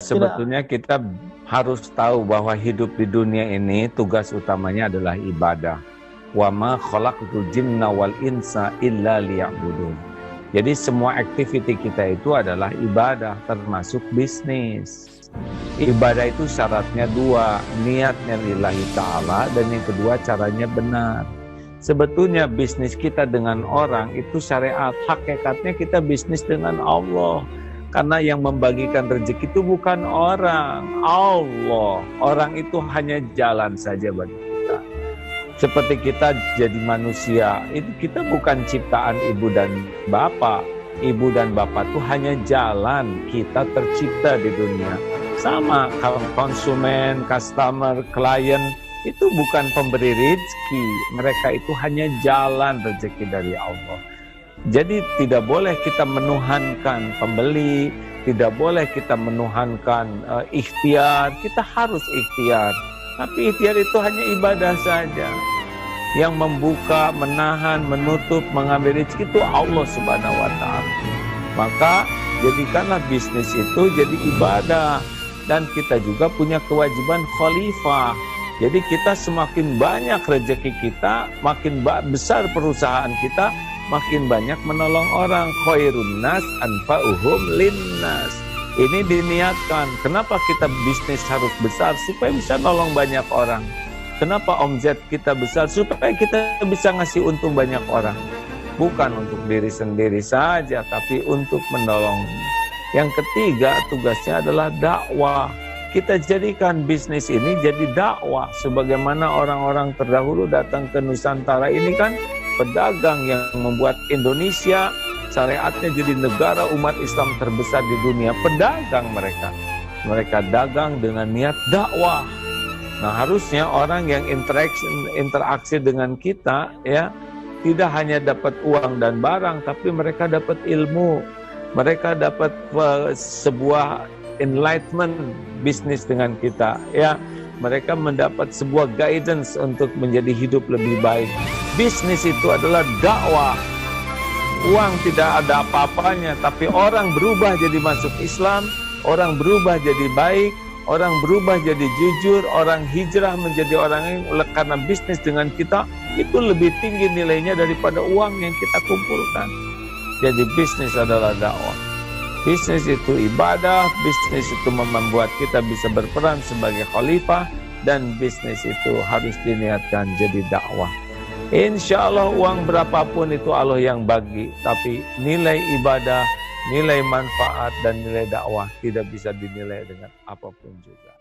sebetulnya kita harus tahu bahwa hidup di dunia ini tugas utamanya adalah ibadah. Wa ma khalaqtul jinna wal insa illa liya'budun. Jadi semua aktiviti kita itu adalah ibadah, termasuk bisnis. Ibadah itu syaratnya dua, niatnya lillahi ta'ala, dan yang kedua caranya benar. Sebetulnya bisnis kita dengan orang itu syariat, hakikatnya kita bisnis dengan Allah. Karena yang membagikan rezeki itu bukan orang, Allah. Orang itu hanya jalan saja bagi kita. Seperti kita jadi manusia, itu kita bukan ciptaan ibu dan bapak. Ibu dan bapak itu hanya jalan kita tercipta di dunia. Sama kalau konsumen, customer, klien, itu bukan pemberi rezeki. Mereka itu hanya jalan rezeki dari Allah. Jadi tidak boleh kita menuhankan pembeli, tidak boleh kita menuhankan ikhtiar. Kita harus ikhtiar. Tapi ikhtiar itu hanya ibadah saja. Yang membuka, menahan, menutup, mengambil rezeki itu Allah Subhanahu wa Ta'ala. Maka jadikanlah bisnis itu jadi ibadah. Dan kita juga punya kewajiban khalifah. Jadi kita semakin banyak rezeki kita, makin besar perusahaan kita, makin banyak menolong orang. Khairun nas anfa'uhum linnas. Ini diniatkan. Kenapa kita bisnis harus besar? Supaya bisa nolong banyak orang. Kenapa omzet kita besar? Supaya kita bisa ngasih untung banyak orang. Bukan untuk diri sendiri saja, tapi untuk menolong. Yang ketiga, tugasnya adalah dakwah. Kita jadikan bisnis ini jadi dakwah. Sebagaimana orang-orang terdahulu datang ke Nusantara ini kan pedagang yang membuat Indonesia syariatnya jadi negara umat Islam terbesar di dunia. Pedagang mereka. Mereka dagang dengan niat dakwah. Nah, harusnya orang yang interaksi dengan kita ya tidak hanya dapat uang dan barang, tapi mereka dapat ilmu. Mereka dapat sebuah enlightenment bisnis dengan kita ya. Mereka mendapat sebuah guidance untuk menjadi hidup lebih baik. Bisnis itu adalah dakwah. Uang tidak ada apa-apanya, tapi orang berubah jadi masuk Islam, orang berubah jadi baik, orang berubah jadi jujur, orang hijrah menjadi orang yang karena bisnis dengan kita itu lebih tinggi nilainya daripada uang yang kita kumpulkan. Jadi bisnis adalah dakwah. Bisnis itu ibadah, bisnis itu membuat kita bisa berperan sebagai khalifah, dan bisnis itu harus diniatkan jadi dakwah. Insya Allah uang berapapun itu Allah yang bagi, tapi nilai ibadah, nilai manfaat, dan nilai dakwah tidak bisa dinilai dengan apapun juga.